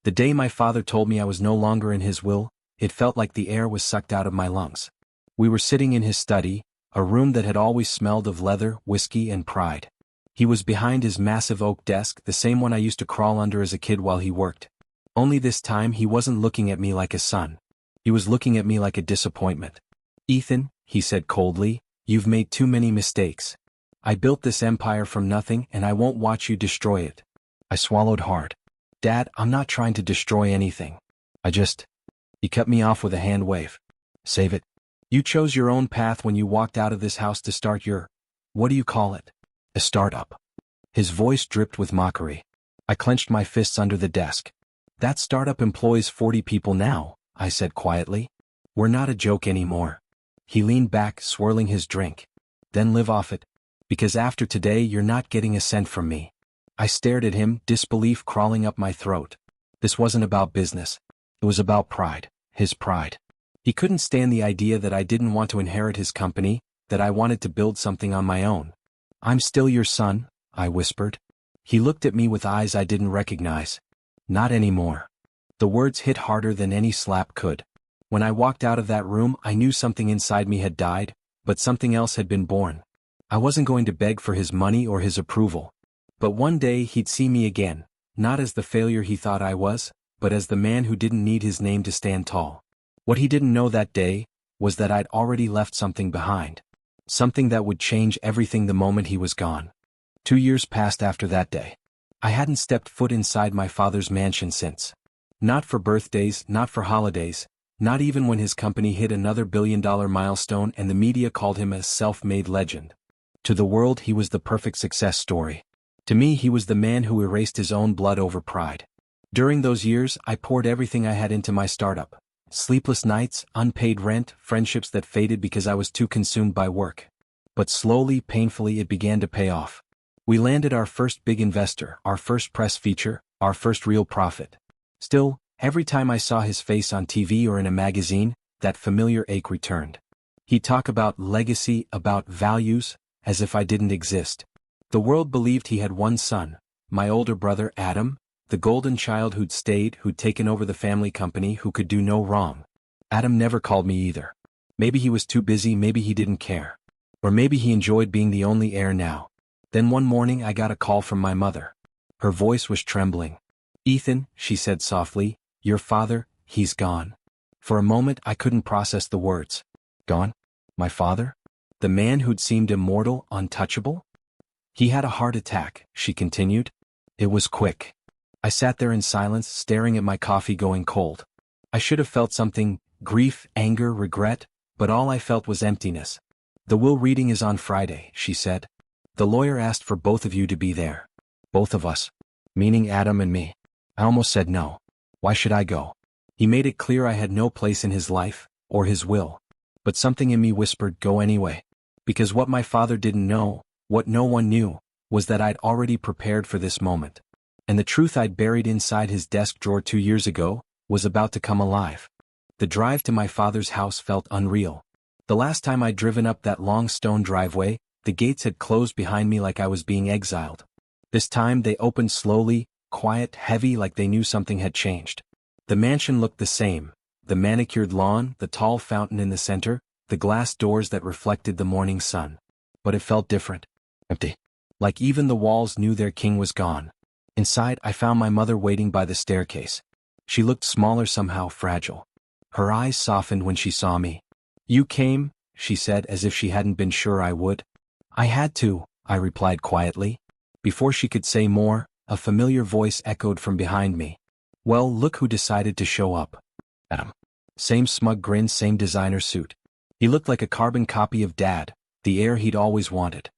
The day my father told me I was no longer in his will, it felt like the air was sucked out of my lungs. We were sitting in his study, a room that had always smelled of leather, whiskey, and pride. He was behind his massive oak desk, the same one I used to crawl under as a kid while he worked. Only this time he wasn't looking at me like a son. He was looking at me like a disappointment. "Ethan," he said coldly, "you've made too many mistakes. I built this empire from nothing and I won't watch you destroy it." I swallowed hard. "Dad, I'm not trying to destroy anything. He cut me off with a hand wave. "Save it. You chose your own path when you walked out of this house to start what do you call it? A startup." His voice dripped with mockery. I clenched my fists under the desk. "That startup employs 40 people now," I said quietly. "We're not a joke anymore." He leaned back, swirling his drink. "Then live off it. Because after today you're not getting a cent from me." I stared at him, disbelief crawling up my throat. This wasn't about business. It was about pride, his pride. He couldn't stand the idea that I didn't want to inherit his company, that I wanted to build something on my own. "I'm still your son," I whispered. He looked at me with eyes I didn't recognize. "Not anymore." The words hit harder than any slap could. When I walked out of that room, I knew something inside me had died, but something else had been born. I wasn't going to beg for his money or his approval. But one day he'd see me again, not as the failure he thought I was, but as the man who didn't need his name to stand tall. What he didn't know that day was that I'd already left something behind. Something that would change everything the moment he was gone. 2 years passed after that day. I hadn't stepped foot inside my father's mansion since. Not for birthdays, not for holidays, not even when his company hit another billion-dollar milestone and the media called him a self-made legend. To the world he was the perfect success story. To me he was the man who erased his own blood over pride. During those years I poured everything I had into my startup. Sleepless nights, unpaid rent, friendships that faded because I was too consumed by work. But slowly, painfully it began to pay off. We landed our first big investor, our first press feature, our first real profit. Still, every time I saw his face on TV or in a magazine, that familiar ache returned. He'd talk about legacy, about values, as if I didn't exist. The world believed he had one son, my older brother Adam, the golden child who'd stayed, who'd taken over the family company, who could do no wrong. Adam never called me either. Maybe he was too busy, maybe he didn't care. Or maybe he enjoyed being the only heir now. Then one morning I got a call from my mother. Her voice was trembling. "Ethan," she said softly, "your father, he's gone." For a moment I couldn't process the words. Gone? My father? The man who'd seemed immortal, untouchable? "He had a heart attack," she continued. "It was quick." I sat there in silence, staring at my coffee going cold. I should have felt something, grief, anger, regret, but all I felt was emptiness. "The will reading is on Friday," she said. "The lawyer asked for both of you to be there." Both of us. Meaning Adam and me. I almost said no. Why should I go? He made it clear I had no place in his life, or his will. But something in me whispered, go anyway. Because what my father didn't know, what no one knew, was that I'd already prepared for this moment. And the truth I'd buried inside his desk drawer 2 years ago was about to come alive. The drive to my father's house felt unreal. The last time I'd driven up that long stone driveway, the gates had closed behind me like I was being exiled. This time they opened slowly, quiet, heavy, like they knew something had changed. The mansion looked the same, the manicured lawn, the tall fountain in the center, the glass doors that reflected the morning sun. But it felt different. Empty. Like even the walls knew their king was gone. Inside, I found my mother waiting by the staircase. She looked smaller, somehow fragile. Her eyes softened when she saw me. "You came," she said, as if she hadn't been sure I would. "I had to," I replied quietly. Before she could say more, a familiar voice echoed from behind me. "Well, look who decided to show up." Adam. Same smug grin, same designer suit. He looked like a carbon copy of Dad, the heir he'd always wanted.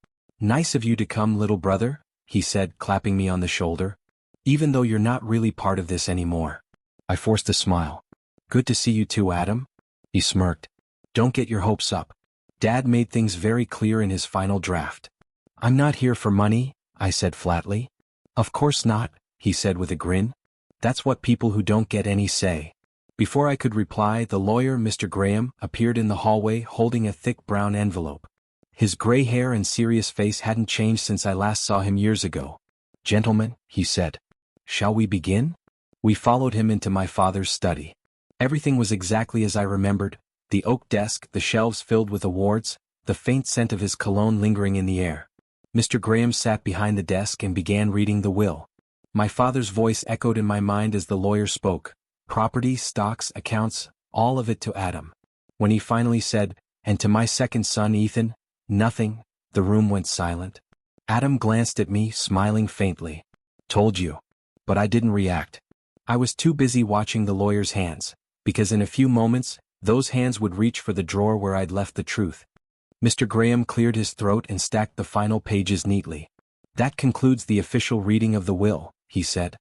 "Nice of you to come, little brother," he said, clapping me on the shoulder. "Even though you're not really part of this anymore." I forced a smile. "Good to see you too, Adam." He smirked. "Don't get your hopes up. Dad made things very clear in his final draft." "I'm not here for money," I said flatly. "Of course not," he said with a grin. "That's what people who don't get any say." Before I could reply, the lawyer, Mr. Graham, appeared in the hallway holding a thick brown envelope. His gray hair and serious face hadn't changed since I last saw him years ago. "Gentlemen," he said, "shall we begin?" We followed him into my father's study. Everything was exactly as I remembered, the oak desk, the shelves filled with awards, the faint scent of his cologne lingering in the air. Mr. Graham sat behind the desk and began reading the will. My father's voice echoed in my mind as the lawyer spoke, property, stocks, accounts, all of it to Adam. When he finally said, "And to my second son Ethan, nothing," the room went silent. Adam glanced at me, smiling faintly. "Told you." But I didn't react. I was too busy watching the lawyer's hands, because in a few moments, those hands would reach for the drawer where I'd left the truth. Mr. Graham cleared his throat and stacked the final pages neatly. "That concludes the official reading of the will," he said.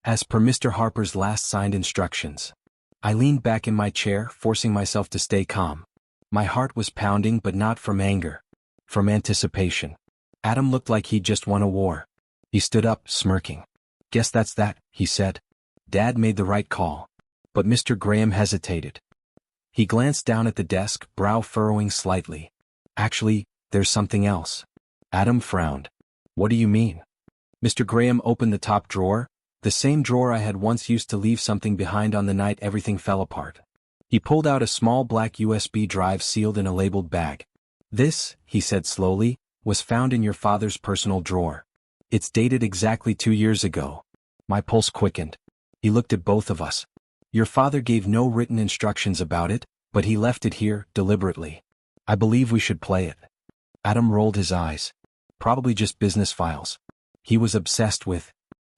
"As per Mr. Harper's last signed instructions." I leaned back in my chair, forcing myself to stay calm. My heart was pounding, but not from anger. From anticipation. Adam looked like he'd just won a war. He stood up, smirking. "Guess that's that," he said. "Dad made the right call." But Mr. Graham hesitated. He glanced down at the desk, brow furrowing slightly. "Actually, there's something else." Adam frowned. "What do you mean?" Mr. Graham opened the top drawer, the same drawer I had once used to leave something behind on the night everything fell apart. He pulled out a small black USB drive sealed in a labeled bag. "This," he said slowly, "was found in your father's personal drawer. It's dated exactly 2 years ago." My pulse quickened. He looked at both of us. "Your father gave no written instructions about it, but he left it here, deliberately. I believe we should play it." Adam rolled his eyes. "Probably just business files." He was obsessed with.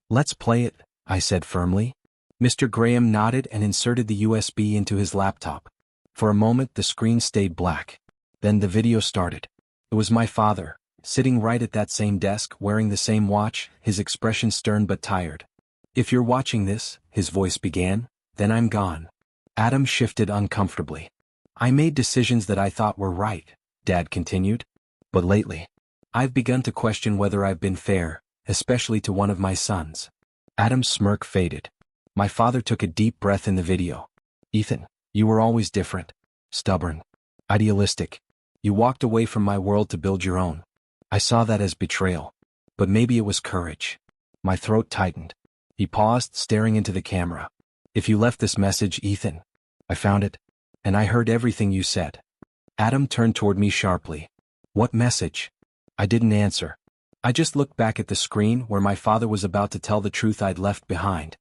"Let's play it," I said firmly. Mr. Graham nodded and inserted the USB into his laptop. For a moment the screen stayed black. Then the video started. It was my father, sitting right at that same desk, wearing the same watch, his expression stern but tired. "If you're watching this," his voice began, "then I'm gone." Adam shifted uncomfortably. "I made decisions that I thought were right," Dad continued. "But lately, I've begun to question whether I've been fair, especially to one of my sons." Adam's smirk faded. My father took a deep breath in the video. "Ethan, you were always different. Stubborn. Idealistic. You walked away from my world to build your own. I saw that as betrayal. But maybe it was courage." My throat tightened. He paused, staring into the camera. "If you left this message, Ethan, I found it, and I heard everything you said." Adam turned toward me sharply. "What message?" I didn't answer. I just looked back at the screen where my father was about to tell the truth I'd left behind.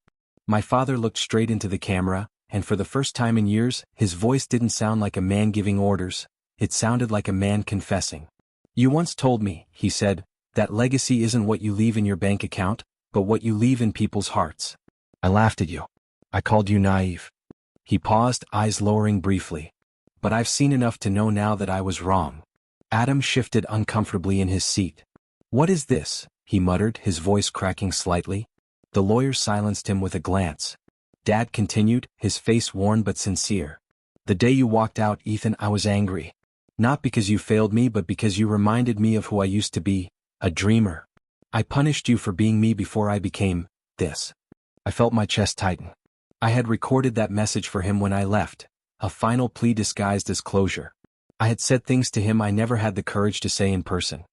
My father looked straight into the camera, and for the first time in years, his voice didn't sound like a man giving orders, it sounded like a man confessing. "You once told me," he said, "that legacy isn't what you leave in your bank account, but what you leave in people's hearts." I laughed at you. I called you naive. He paused, eyes lowering briefly. "But I've seen enough to know now that I was wrong." Adam shifted uncomfortably in his seat. "What is this?" he muttered, his voice cracking slightly. The lawyer silenced him with a glance. Dad continued, his face worn but sincere. "The day you walked out, Ethan, I was angry. Not because you failed me, but because you reminded me of who I used to be, a dreamer. I punished you for being me before I became this." I felt my chest tighten. I had recorded that message for him when I left, a final plea disguised as closure. I had said things to him I never had the courage to say in person.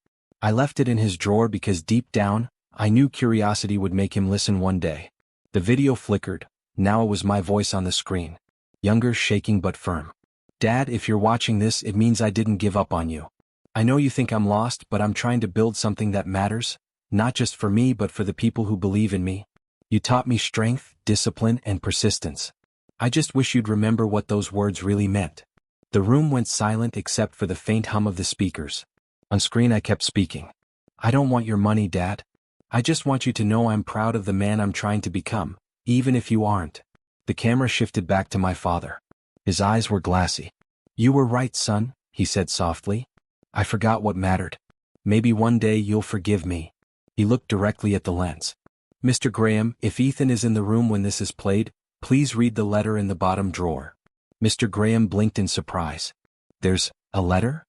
I left it in his drawer because deep down, I knew curiosity would make him listen one day. The video flickered. Now it was my voice on the screen. Younger, shaking but firm. "Dad, if you're watching this, it means I didn't give up on you. I know you think I'm lost, but I'm trying to build something that matters, not just for me but for the people who believe in me. You taught me strength, discipline, and persistence. I just wish you'd remember what those words really meant." The room went silent except for the faint hum of the speakers. On screen I kept speaking. "I don't want your money, Dad. I just want you to know I'm proud of the man I'm trying to become, even if you aren't." The camera shifted back to my father. His eyes were glassy. "You were right, son," he said softly. "I forgot what mattered. Maybe one day you'll forgive me." He looked directly at the lens. "Mr. Graham, if Ethan is in the room when this is played, please read the letter in the bottom drawer." Mr. Graham blinked in surprise. "There's a letter?"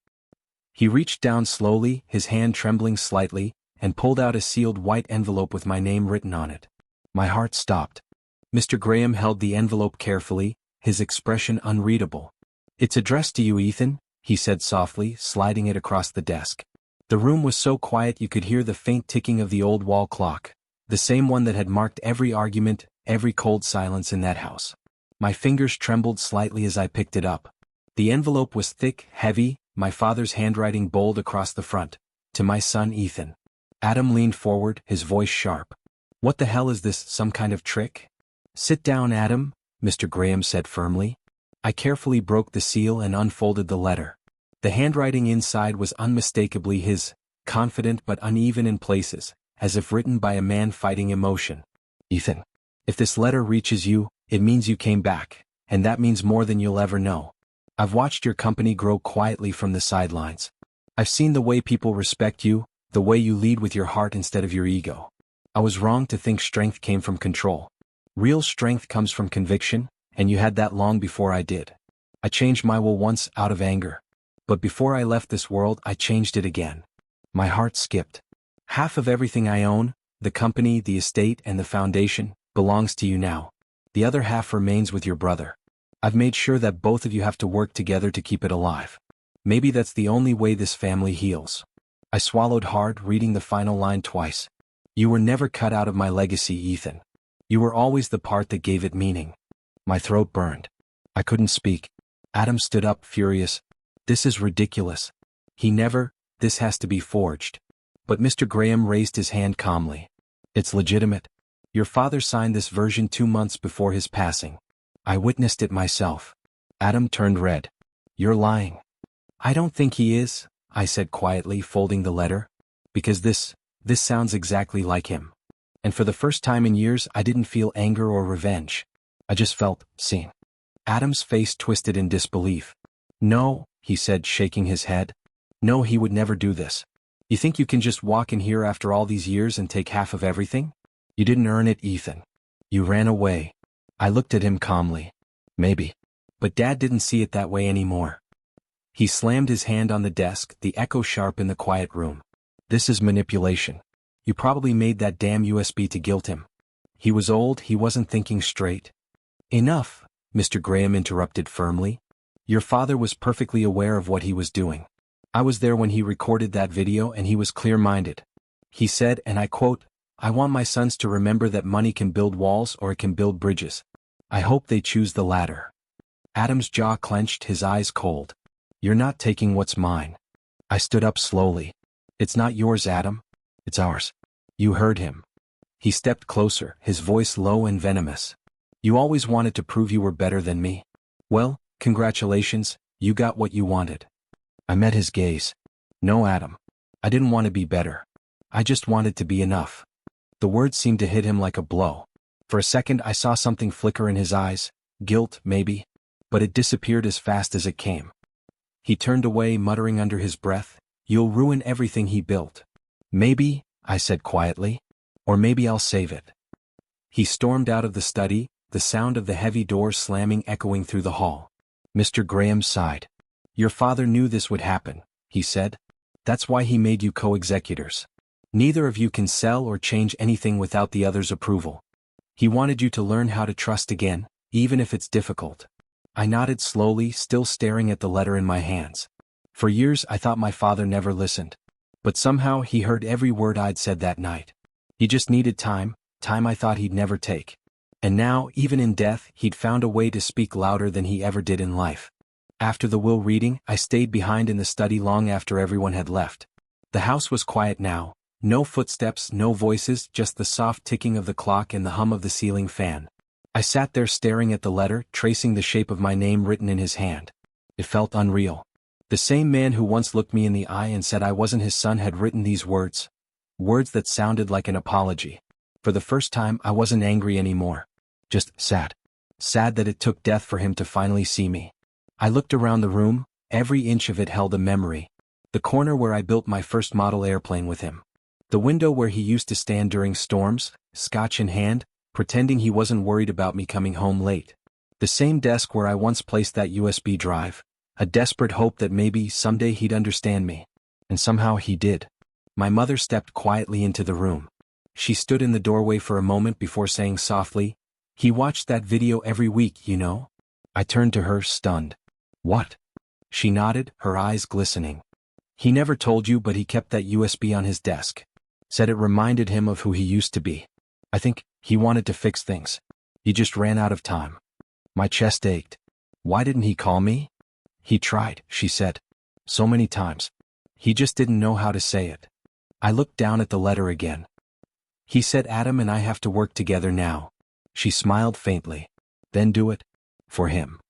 He reached down slowly, his hand trembling slightly, and pulled out a sealed white envelope with my name written on it. My heart stopped. Mr. Graham held the envelope carefully, his expression unreadable. "It's addressed to you, Ethan," he said softly, sliding it across the desk. The room was so quiet you could hear the faint ticking of the old wall clock. The same one that had marked every argument, every cold silence in that house. My fingers trembled slightly as I picked it up. The envelope was thick, heavy, my father's handwriting bold across the front. To my son Ethan. Adam leaned forward, his voice sharp. "What the hell is this, some kind of trick?" "Sit down, Adam," Mr. Graham said firmly. I carefully broke the seal and unfolded the letter. The handwriting inside was unmistakably his, confident but uneven in places, as if written by a man fighting emotion. "Ethan, if this letter reaches you, it means you came back, and that means more than you'll ever know. I've watched your company grow quietly from the sidelines. I've seen the way people respect you, the way you lead with your heart instead of your ego. I was wrong to think strength came from control. Real strength comes from conviction, and you had that long before I did. I changed my will once out of anger. But before I left this world, I changed it again. My heart skipped. Half of everything I own, the company, the estate, and the foundation, belongs to you now. The other half remains with your brother. I've made sure that both of you have to work together to keep it alive. Maybe that's the only way this family heals." I swallowed hard, reading the final line twice. "You were never cut out of my legacy, Ethan. You were always the part that gave it meaning." My throat burned. I couldn't speak. Adam stood up, furious. "This is ridiculous. This has to be forged." But Mr. Graham raised his hand calmly. "It's legitimate. Your father signed this version 2 months before his passing. I witnessed it myself." Adam turned red. "You're lying." "I don't think he is," I said quietly, folding the letter. "Because this sounds exactly like him." And for the first time in years I didn't feel anger or revenge. I just felt seen. Adam's face twisted in disbelief. "No," he said, shaking his head. "No, he would never do this. You think you can just walk in here after all these years and take half of everything? You didn't earn it, Ethan. You ran away." I looked at him calmly. "Maybe. But Dad didn't see it that way anymore." He slammed his hand on the desk, the echo sharp in the quiet room. "This is manipulation. You probably made that damn USB to guilt him. He was old, he wasn't thinking straight." "Enough," Mr. Graham interrupted firmly. "Your father was perfectly aware of what he was doing. I was there when he recorded that video and he was clear-minded. He said, and I quote, 'I want my sons to remember that money can build walls or it can build bridges. I hope they choose the latter.'" Adam's jaw clenched, his eyes cold. "You're not taking what's mine." I stood up slowly. "It's not yours, Adam. It's ours." "You heard him." He stepped closer, his voice low and venomous. "You always wanted to prove you were better than me. Well, congratulations, you got what you wanted." I met his gaze. "No, Adam. I didn't want to be better. I just wanted to be enough." The words seemed to hit him like a blow. For a second I saw something flicker in his eyes, guilt, maybe. But it disappeared as fast as it came. He turned away, muttering under his breath, "You'll ruin everything he built." "Maybe," I said quietly. "Or maybe I'll save it." He stormed out of the study, the sound of the heavy door slamming echoing through the hall. Mr. Graham sighed. "Your father knew this would happen," he said. "That's why he made you co-executors. Neither of you can sell or change anything without the other's approval. He wanted you to learn how to trust again, even if it's difficult." I nodded slowly, still staring at the letter in my hands. For years I thought my father never listened. But somehow he heard every word I'd said that night. He just needed time I thought he'd never take. And now, even in death, he'd found a way to speak louder than he ever did in life. After the will reading, I stayed behind in the study long after everyone had left. The house was quiet now. No footsteps, no voices, just the soft ticking of the clock and the hum of the ceiling fan. I sat there staring at the letter, tracing the shape of my name written in his hand. It felt unreal. The same man who once looked me in the eye and said I wasn't his son had written these words. Words that sounded like an apology. For the first time, I wasn't angry anymore. Just sad. Sad that it took death for him to finally see me. I looked around the room, every inch of it held a memory. The corner where I built my first model airplane with him. The window where he used to stand during storms, scotch in hand, pretending he wasn't worried about me coming home late. The same desk where I once placed that USB drive. A desperate hope that maybe someday he'd understand me. And somehow he did. My mother stepped quietly into the room. She stood in the doorway for a moment before saying softly, "He watched that video every week, you know?" I turned to her, stunned. "What?" She nodded, her eyes glistening. "He never told you, but he kept that USB on his desk. Said it reminded him of who he used to be. I think he wanted to fix things. He just ran out of time. My chest ached. Why didn't he call me? He tried, she said. So many times. He just didn't know how to say it. I looked down at the letter again. He said Adam and I have to work together now. She smiled faintly. Then do it. For him.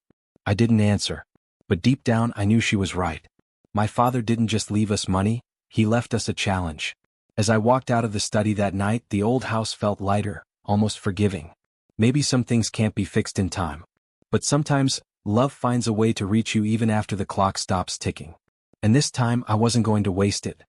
I didn't answer. But deep down I knew she was right. My father didn't just leave us money, he left us a challenge. As I walked out of the study that night, the old house felt lighter, almost forgiving. Maybe some things can't be fixed in time. But sometimes, love finds a way to reach you even after the clock stops ticking. And this time I wasn't going to waste it.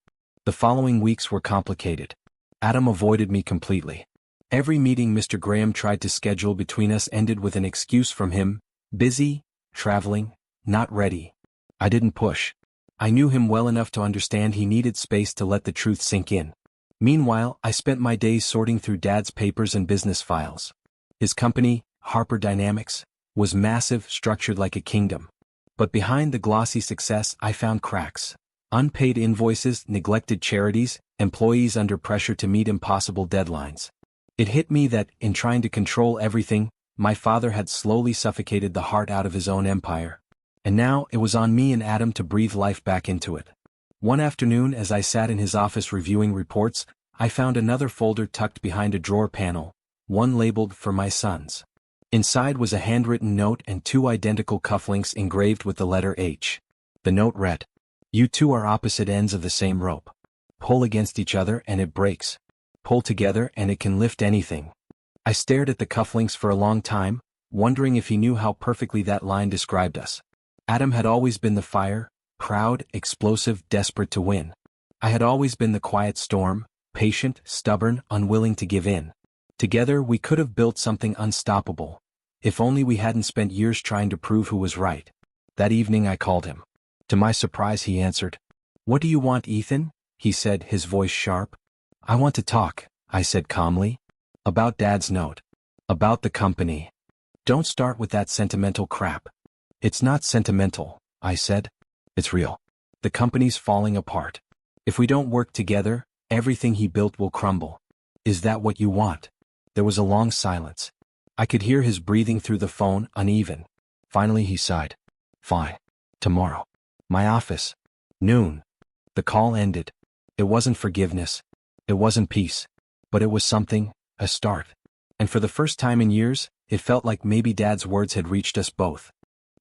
The following weeks were complicated. Adam avoided me completely. Every meeting Mr. Graham tried to schedule between us ended with an excuse from him: busy, traveling, not ready. I didn't push. I knew him well enough to understand he needed space to let the truth sink in. Meanwhile, I spent my days sorting through Dad's papers and business files. His company, Harper Dynamics, was massive, structured like a kingdom. But behind the glossy success I found cracks. Unpaid invoices, neglected charities, employees under pressure to meet impossible deadlines. It hit me that, in trying to control everything, my father had slowly suffocated the heart out of his own empire. And now it was on me and Adam to breathe life back into it. One afternoon, as I sat in his office reviewing reports, I found another folder tucked behind a drawer panel, one labeled "For my sons." Inside was a handwritten note and two identical cufflinks engraved with the letter H. The note read, "You two are opposite ends of the same rope. Pull against each other and it breaks. Pull together and it can lift anything." I stared at the cufflinks for a long time, wondering if he knew how perfectly that line described us. Adam had always been the fire, proud, explosive, desperate to win. I had always been the quiet storm, patient, stubborn, unwilling to give in. Together we could have built something unstoppable. If only we hadn't spent years trying to prove who was right. That evening I called him. To my surprise he answered. "What do you want, Ethan?" he said, his voice sharp. "I want to talk," I said calmly. "About Dad's note. About the company. Don't start with that sentimental crap." "It's not sentimental," I said. "It's real. The company's falling apart. If we don't work together, everything he built will crumble. Is that what you want?" There was a long silence. I could hear his breathing through the phone, uneven. Finally he sighed. "Fine. Tomorrow. My office. Noon." The call ended. It wasn't forgiveness. It wasn't peace. But it was something, a start. And for the first time in years, it felt like maybe Dad's words had reached us both.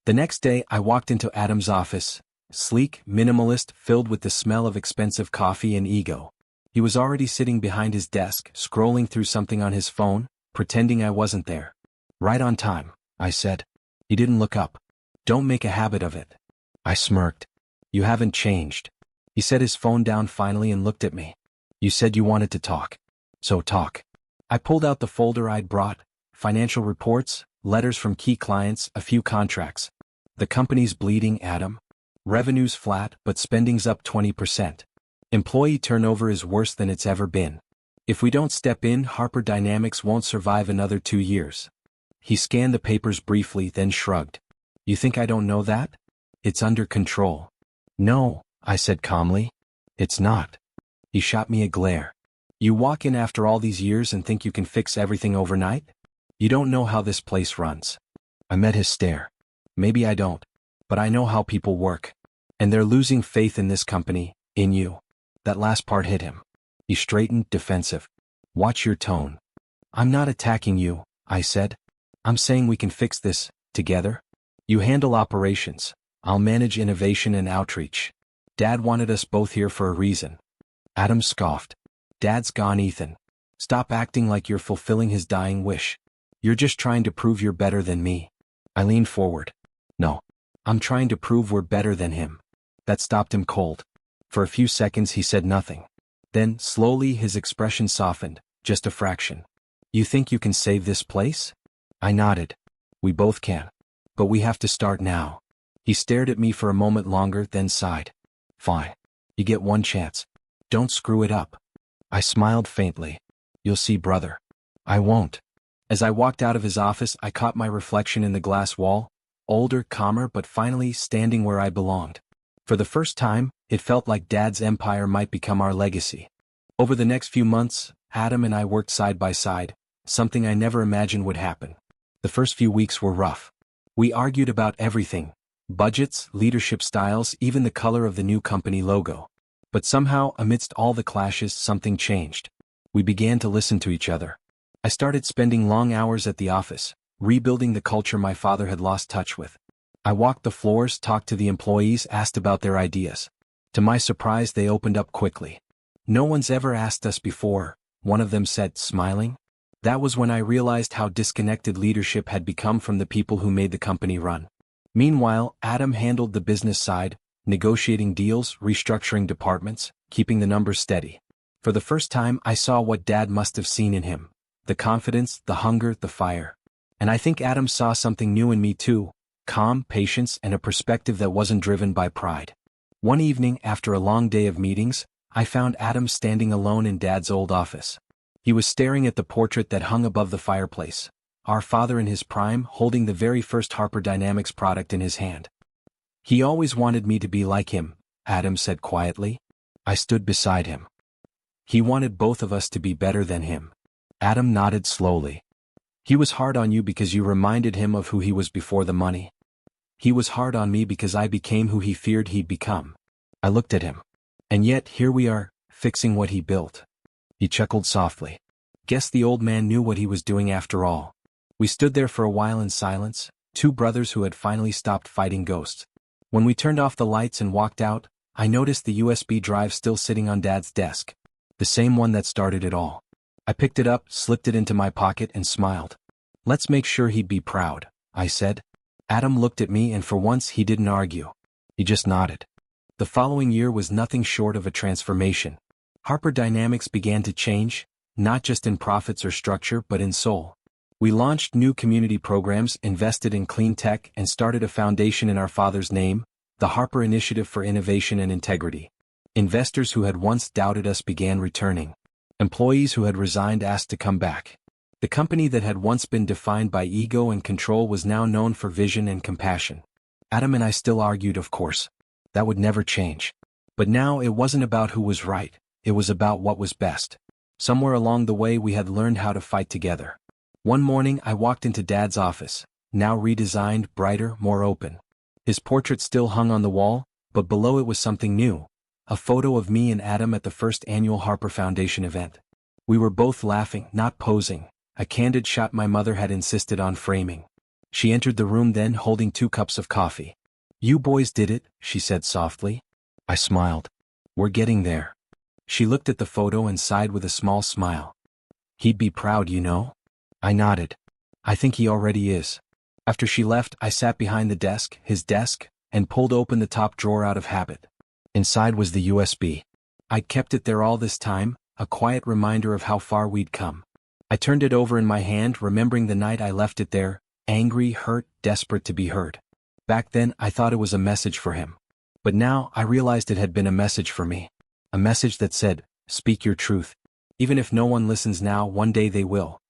The next day I walked into Adam's office, sleek, minimalist, filled with the smell of expensive coffee and ego. He was already sitting behind his desk, scrolling through something on his phone, pretending I wasn't there. "Right on time," I said. He didn't look up. "Don't make a habit of it." I smirked. "You haven't changed." He set his phone down finally and looked at me. "You said you wanted to talk. So talk." I pulled out the folder I'd brought, financial reports, letters from key clients, a few contracts. "The company's bleeding, Adam. Revenue's flat, but spending's up 20%. Employee turnover is worse than it's ever been. If we don't step in, Harper Dynamics won't survive another 2 years." He scanned the papers briefly, then shrugged. "You think I don't know that? It's under control." "No," I said calmly. "It's not." He shot me a glare. "You walk in after all these years and think you can fix everything overnight? You don't know how this place runs." I met his stare. "Maybe I don't. But I know how people work. And they're losing faith in this company, in you." That last part hit him. He straightened, defensive. "Watch your tone." "I'm not attacking you," I said. "I'm saying we can fix this, together. You handle operations. I'll manage innovation and outreach. Dad wanted us both here for a reason." Adam scoffed. "Dad's gone, Ethan. Stop acting like you're fulfilling his dying wish. You're just trying to prove you're better than me." I leaned forward. "No. I'm trying to prove we're better than him." That stopped him cold. For a few seconds he said nothing. Then, slowly, his expression softened, just a fraction. "You think you can save this place?" I nodded. "We both can. But we have to start now." He stared at me for a moment longer, then sighed. "Fine. You get one chance. Don't screw it up." I smiled faintly. "You'll see, brother. I won't." As I walked out of his office, I caught my reflection in the glass wall, older, calmer, but finally standing where I belonged. For the first time, it felt like Dad's empire might become our legacy. Over the next few months, Adam and I worked side by side, something I never imagined would happen. The first few weeks were rough. We argued about everything: budgets, leadership styles, even the color of the new company logo. But somehow, amidst all the clashes, something changed. We began to listen to each other. I started spending long hours at the office, rebuilding the culture my father had lost touch with. I walked the floors, talked to the employees, asked about their ideas. To my surprise, they opened up quickly. "No one's ever asked us before," one of them said, smiling. That was when I realized how disconnected leadership had become from the people who made the company run. Meanwhile, Adam handled the business side, negotiating deals, restructuring departments, keeping the numbers steady. For the first time, I saw what Dad must have seen in him: the confidence, the hunger, the fire. And I think Adam saw something new in me too: calm, patience, and a perspective that wasn't driven by pride. One evening, after a long day of meetings, I found Adam standing alone in Dad's old office. He was staring at the portrait that hung above the fireplace, our father in his prime, holding the very first Harper Dynamics product in his hand. "He always wanted me to be like him," Adam said quietly. I stood beside him. "He wanted both of us to be better than him." Adam nodded slowly. "He was hard on you because you reminded him of who he was before the money. He was hard on me because I became who he feared he'd become." I looked at him. "And yet, here we are, fixing what he built." He chuckled softly. Guess the old man knew what he was doing after all. We stood there for a while in silence, two brothers who had finally stopped fighting ghosts. When we turned off the lights and walked out, I noticed the USB drive still sitting on Dad's desk. The same one that started it all. I picked it up, slipped it into my pocket, and smiled. "Let's make sure he'd be proud," I said. Adam looked at me, and for once he didn't argue. He just nodded. The following year was nothing short of a transformation. Harper Dynamics began to change, not just in profits or structure but in soul. We launched new community programs, invested in clean tech, and started a foundation in our father's name, the Harper Initiative for Innovation and Integrity. Investors who had once doubted us began returning. Employees who had resigned asked to come back. The company that had once been defined by ego and control was now known for vision and compassion. Adam and I still argued, of course. That would never change. But now it wasn't about who was right, it was about what was best. Somewhere along the way we had learned how to fight together. One morning I walked into Dad's office, now redesigned, brighter, more open. His portrait still hung on the wall, but below it was something new: a photo of me and Adam at the first annual Harper Foundation event. We were both laughing, not posing, a candid shot my mother had insisted on framing. She entered the room then, holding 2 cups of coffee. "You boys did it," she said softly. I smiled. "We're getting there." She looked at the photo and sighed with a small smile. "He'd be proud, you know." I nodded. "I think he already is." After she left, I sat behind the desk, his desk, and pulled open the top drawer out of habit. Inside was the USB. I'd kept it there all this time, a quiet reminder of how far we'd come. I turned it over in my hand, remembering the night I left it there, angry, hurt, desperate to be heard. Back then, I thought it was a message for him. But now, I realized it had been a message for me. A message that said, "Speak your truth. Even if no one listens now, one day they will."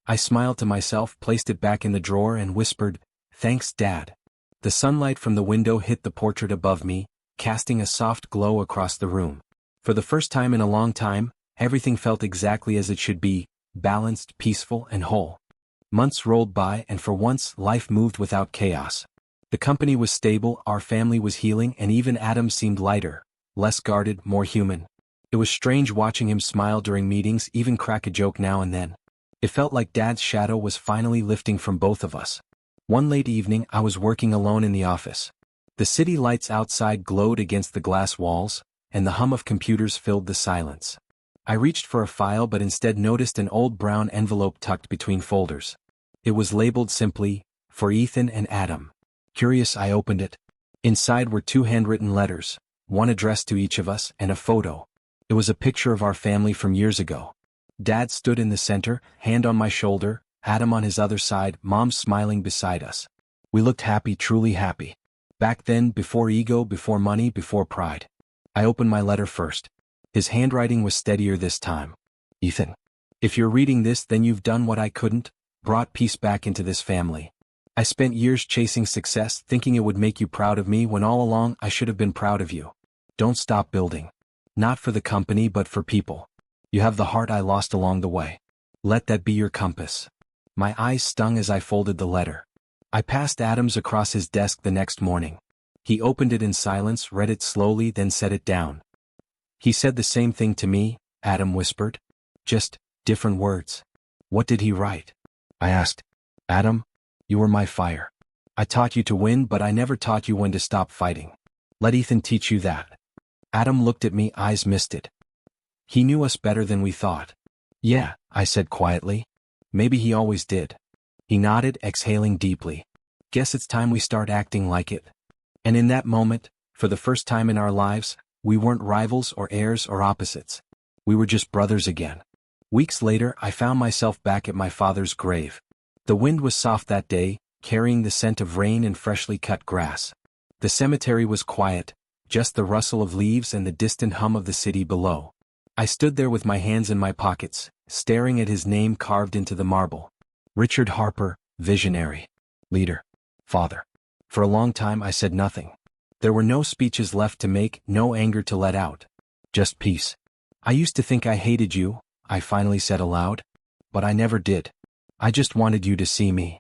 I smiled to myself, placed it back in the drawer, and whispered, "Thanks, Dad." The sunlight from the window hit the portrait above me, casting a soft glow across the room. For the first time in a long time, everything felt exactly as it should be: balanced, peaceful, and whole. Months rolled by, and for once, life moved without chaos. The company was stable, our family was healing, and even Adam seemed lighter, less guarded, more human. It was strange watching him smile during meetings, even crack a joke now and then. It felt like Dad's shadow was finally lifting from both of us. One late evening, I was working alone in the office. The city lights outside glowed against the glass walls, and the hum of computers filled the silence. I reached for a file but instead noticed an old brown envelope tucked between folders. It was labeled simply, "For Ethan and Adam." Curious, I opened it. Inside were 2 handwritten letters, one addressed to each of us, and a photo. It was a picture of our family from years ago. Dad stood in the center, hand on my shoulder, Adam on his other side, Mom smiling beside us. We looked happy, truly happy. Back then, before ego, before money, before pride. I opened my letter first. His handwriting was steadier this time. "Ethan, if you're reading this, then you've done what I couldn't, brought peace back into this family. I spent years chasing success, thinking it would make you proud of me when all along I should have been proud of you. Don't stop building. Not for the company but for people. You have the heart I lost along the way. Let that be your compass. My eyes stung as I folded the letter. I passed Adams across his desk the next morning. He opened it in silence, read it slowly, then set it down. He said the same thing to me, Adam whispered. Just different words. What did he write? I asked. Adam, you were my fire. I taught you to win, but I never taught you when to stop fighting. Let Ethan teach you that. Adam looked at me, eyes misted. He knew us better than we thought. Yeah, I said quietly. Maybe he always did. He nodded, exhaling deeply. Guess it's time we start acting like it. And in that moment, for the first time in our lives, we weren't rivals or heirs or opposites. We were just brothers again. Weeks later, I found myself back at my father's grave. The wind was soft that day, carrying the scent of rain and freshly cut grass. The cemetery was quiet, just the rustle of leaves and the distant hum of the city below. I stood there with my hands in my pockets, staring at his name carved into the marble. Richard Harper, visionary, leader, father. For a long time I said nothing. There were no speeches left to make, no anger to let out. Just peace. I used to think I hated you, I finally said aloud. But I never did. I just wanted you to see me.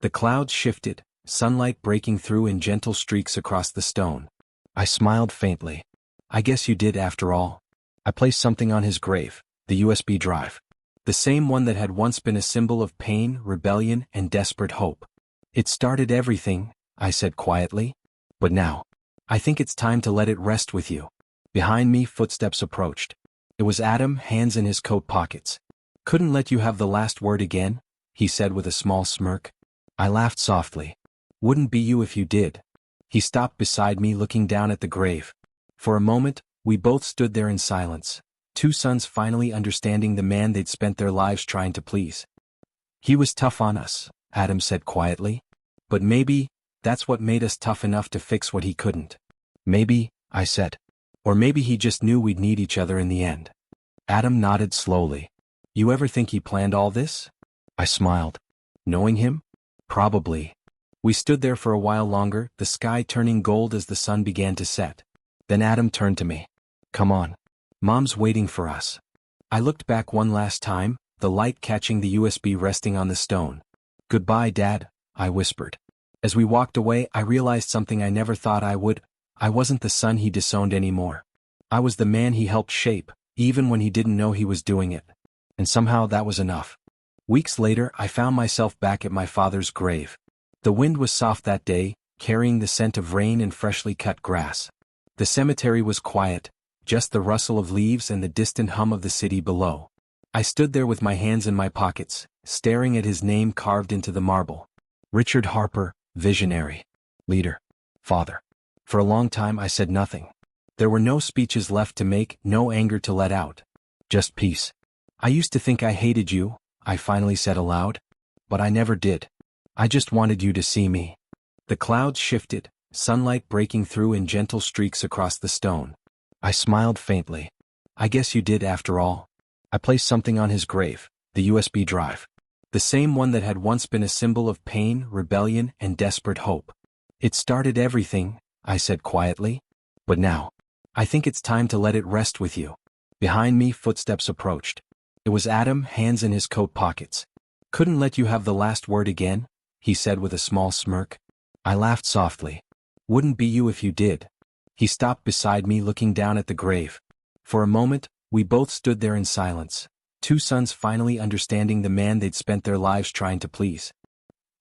The clouds shifted, sunlight breaking through in gentle streaks across the stone. I smiled faintly. I guess you did after all. I placed something on his grave, the USB drive. The same one that had once been a symbol of pain, rebellion, and desperate hope. It started everything, I said quietly. But now, I think it's time to let it rest with you. Behind me, footsteps approached. It was Adam, hands in his coat pockets. Couldn't let you have the last word again, he said with a small smirk. I laughed softly. Wouldn't be you if you did. He stopped beside me, looking down at the grave. For a moment, we both stood there in silence, two sons finally understanding the man they'd spent their lives trying to please. He was tough on us, Adam said quietly. But maybe, that's what made us tough enough to fix what he couldn't. Maybe, I said. Or maybe he just knew we'd need each other in the end. Adam nodded slowly. You ever think he planned all this? I smiled. Knowing him? Probably. We stood there for a while longer, the sky turning gold as the sun began to set. Then Adam turned to me. Come on. Mom's waiting for us. I looked back one last time, the light catching the USB resting on the stone. Goodbye, Dad, I whispered. As we walked away, I realized something I never thought I would. I wasn't the son he disowned anymore. I was the man he helped shape, even when he didn't know he was doing it. And somehow that was enough. Weeks later, I found myself back at my father's grave. The wind was soft that day, carrying the scent of rain and freshly cut grass. The cemetery was quiet, just the rustle of leaves and the distant hum of the city below. I stood there with my hands in my pockets, staring at his name carved into the marble. Richard Harper, visionary, leader, father. For a long time I said nothing. There were no speeches left to make, no anger to let out. Just peace. I used to think I hated you, I finally said aloud. But I never did. I just wanted you to see me. The clouds shifted, sunlight breaking through in gentle streaks across the stone. I smiled faintly. I guess you did after all. I placed something on his grave, the USB drive. The same one that had once been a symbol of pain, rebellion, and desperate hope. It started everything, I said quietly. But now, I think it's time to let it rest with you. Behind me, footsteps approached. It was Adam, hands in his coat pockets. Couldn't let you have the last word again, he said with a small smirk. I laughed softly. Wouldn't be you if you did. He stopped beside me, looking down at the grave. For a moment, we both stood there in silence, two sons finally understanding the man they'd spent their lives trying to please.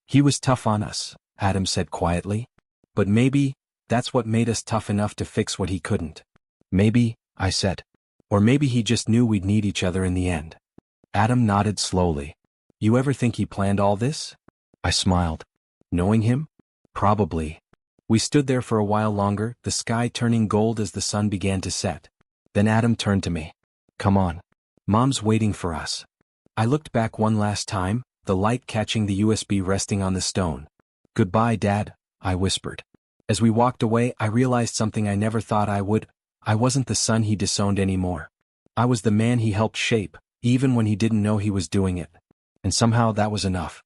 He was tough on us, Adam said quietly. But maybe, that's what made us tough enough to fix what he couldn't. Maybe, I said. Or maybe he just knew we'd need each other in the end. Adam nodded slowly. You ever think he planned all this? I smiled. Knowing him? Probably. We stood there for a while longer, the sky turning gold as the sun began to set. Then Adam turned to me. Come on. Mom's waiting for us. I looked back one last time, the light catching the USB resting on the stone. Goodbye, Dad, I whispered. As we walked away, I realized something I never thought I would. I wasn't the son he disowned anymore. I was the man he helped shape, even when he didn't know he was doing it. And somehow that was enough.